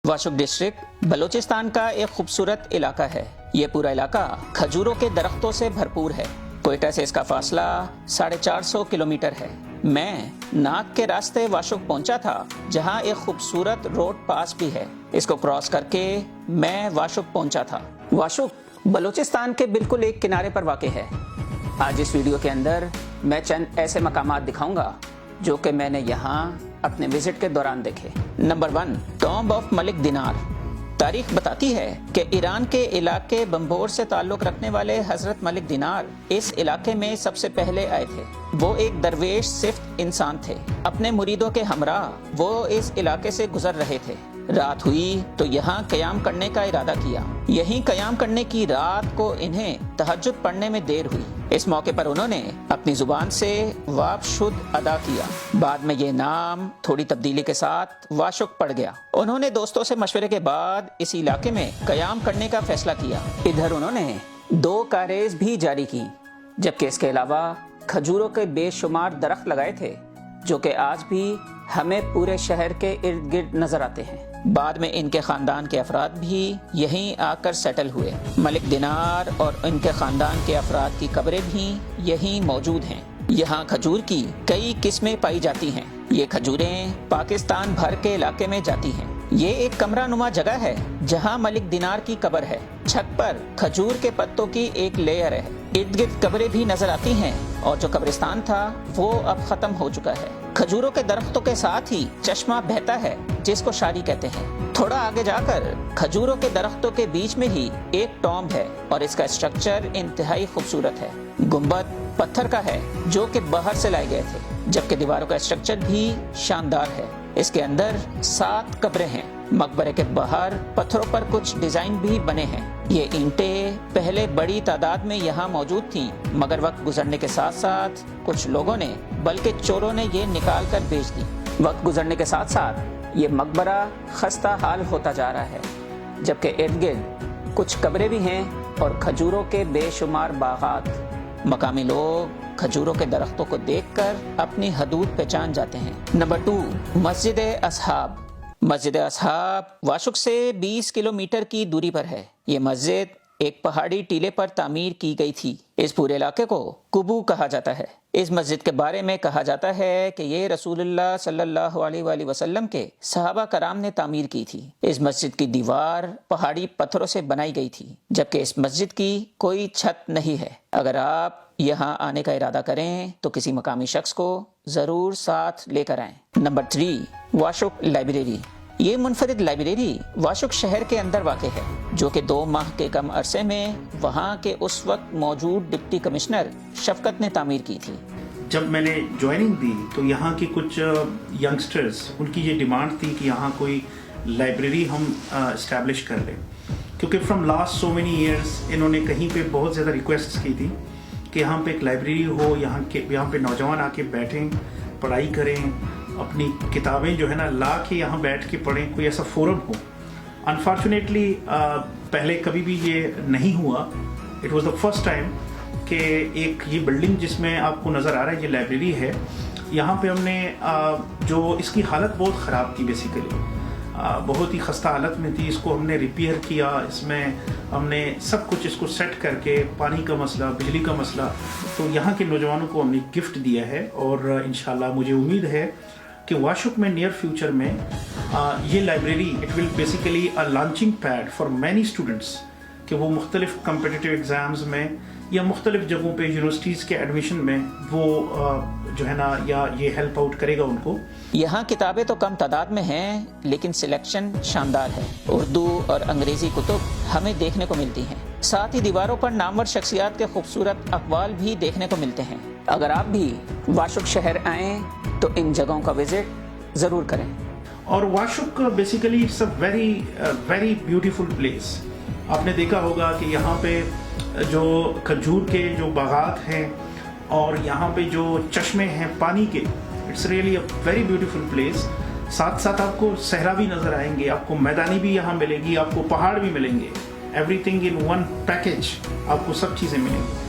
Washuk district Balochistan का एक खूबसूरत इलाका है। ये पूरा इलाका खजूरों के दरख्तों से भरपूर है। कोयटा से इसका फासला 450 किलोमीटर है। मैं नाक के रास्ते वाशुक पहुंचा था, जहां एक खूबसूरत रोड पास भी है। इसको क्रॉस करके मैं वाशुक पहुंचा था। वाशुक बलूचिस्तान के बिल्कुल एक किनारे पर वाक़ है। आज इस वीडियो के अंदर मैं चंद ऐसे मकामात दिखाऊंगा जो कि मैंने यहाँ अपने विजिट के दौरान देखे। नंबर 1, टॉम्ब ऑफ मलिक दिनार। तारीख बताती है कि ईरान के इलाके बम्बोर से ताल्लुक रखने वाले हजरत मलिक दिनार इस इलाके में सबसे पहले आए थे। वो एक दरवेश सिर्फ इंसान थे। अपने मुरीदों के हमरा वो इस इलाके से गुजर रहे थे। रात हुई तो यहाँ क़याम करने का इरादा किया। यहीं क़याम करने की रात को इन्हें तहज्जुद पढ़ने में देर हुई। इस मौके पर उन्होंने अपनी जुबान से वाब शुद्ध अदा किया। बाद में ये नाम थोड़ी तब्दीली के साथ वाशुक पड़ गया। उन्होंने दोस्तों से मशवरे के बाद इस इलाके में क़याम करने का फैसला किया। इधर उन्होंने 2 कारेज भी जारी की, जबकि इसके अलावा खजूरों के बेशुमार दरख्त लगाए थे, जो कि आज भी हमें पूरे शहर के इर्द गिर्द नजर आते हैं। बाद में इनके खानदान के अफराद भी यहीं आकर सेटल हुए। मलिक दिनार और इनके खानदान के अफराद की कब्रें भी यहीं मौजूद हैं। यहाँ खजूर की कई किस्में पाई जाती हैं। ये खजूरें पाकिस्तान भर के इलाके में जाती हैं। ये एक कमरा नुमा जगह है जहाँ मलिक दिनार की कब्र है। छत पर खजूर के पत्तों की एक लेयर है। इर्द गिर्द कब्रें भी नजर आती हैं, और जो कब्रिस्तान था वो अब खत्म हो चुका है। खजूरों के दरख्तों के साथ ही चश्मा बहता है, जिसको शारी कहते हैं। थोड़ा आगे जाकर खजूरों के दरख्तों के बीच में ही एक टॉम्ब है, और इसका स्ट्रक्चर इंतहाई खूबसूरत है। गुंबद पत्थर का है, जो कि बाहर से लाए गए थे, जबकि दीवारों का स्ट्रक्चर भी शानदार है। इसके अंदर 7 कब्रें हैं। मकबरे के बाहर पत्थरों पर कुछ डिजाइन भी बने हैं। ये ईंटें पहले बड़ी तादाद में यहाँ मौजूद थीं, मगर वक्त गुजरने के साथ साथ कुछ लोगों ने, बल्कि चोरों ने ये निकाल कर बेच दी। वक्त गुजरने के साथ साथ ये मकबरा खस्ता हाल होता जा रहा है, जबकि इर्द गिर्द कुछ कब्रें भी हैं और खजूरों के बेशुमार बागात। मकामी लोग खजूरों के दरख्तों को देखकर अपनी हदूद पहचान जाते हैं। नंबर 2, मस्जिद असहाब। मस्जिद असहाब वाशुक से 20 किलोमीटर की दूरी पर है। ये मस्जिद एक पहाड़ी टीले पर तामीर की गई थी। इस पूरे इलाके को कुबू कहा जाता है। इस मस्जिद के बारे में कहा जाता है कि ये रसूलुल्लाह सल्लल्लाहु अलैहि वसल्लम के सहाबा कराम ने तामीर की थी। इस मस्जिद की दीवार पहाड़ी पत्थरों से बनाई गई थी, जबकि इस मस्जिद की कोई छत नहीं है। अगर आप यहाँ आने का इरादा करें तो किसी मकामी शख्स को जरूर साथ लेकर आएं। Number 3, Washuk library. ये मुनफरिद लाइब्रेरी वाशुक शहर के अंदर वाक़ है, जो कि 2 माह के कम अरसे में वहाँ के उस वक्त मौजूद डिप्टी कमिश्नर शफकत ने तामीर की थी। जब मैंने ज्वाइनिंग दी तो यहाँ के कुछ यंगस्टर्स, उनकी ये डिमांड थी कि यहाँ कोई लाइब्रेरी हम इस्टेब्लिश कर लें, क्योंकि from last so many years इन्होंने कहीं पे बहुत ज़्यादा रिक्वेस्ट की थी कि यहाँ पे एक लाइब्रेरी हो, यहाँ पे नौजवान आके बैठें, पढ़ाई करें, अपनी किताबें जो है ना ला के यहाँ बैठ के पढ़ें, कोई ऐसा फोरम हो। अनफॉर्चुनेटली पहले कभी भी ये नहीं हुआ। It was the first time कि एक ये बिल्डिंग जिसमें आपको नज़र आ रहा है ये लाइब्रेरी है, यहाँ पे हमने जो इसकी हालत बहुत ख़राब थी, बेसिकली बहुत ही खस्ता हालत में थी। इसको हमने रिपेयर किया, इसमें हमने सब कुछ इसको सेट करके, पानी का मसला, बिजली का मसला, तो यहाँ के नौजवानों को हमने गिफ्ट दिया है। और इंशाल्लाह मुझे उम्मीद है कि वाशुक में नियर फ्यूचर में ये library it will basically a launching pad for many students, कि वो मुख्तलिफ कम्पिटिटिव एग्ज़ाम्स में या मुख्तलिफ जगहों पे यूनिवर्सिटीज़ के एडमिशन में वो जो है ना, या ये हेल्प आउट करेगा उनको। यहाँ किताबें तो कम तादाद में हैं, लेकिन सिलेक्शन शानदार है। उर्दू और अंग्रेजी कुतुब हमें देखने को मिलती हैं। साथ ही दीवारों पर नामवर शख्सियात के खूबसूरत अक़वाल भी देखने को मिलते हैं। अगर आप भी वाशुक शहर आएँ तो इन जगहों का विजिट ज़रूर करें। और Washuk basically it's a very beautiful place. आपने देखा होगा कि यहाँ पे जो खजूर के जो बागात हैं और यहाँ पे जो चश्मे हैं पानी के, it's really a very beautiful place. साथ साथ आपको सहरा भी नज़र आएंगे, आपको मैदानी भी यहाँ मिलेगी, आपको पहाड़ भी मिलेंगे। एवरीथिंग इन वन पैकेज, आपको सब चीज़ें मिलेंगी।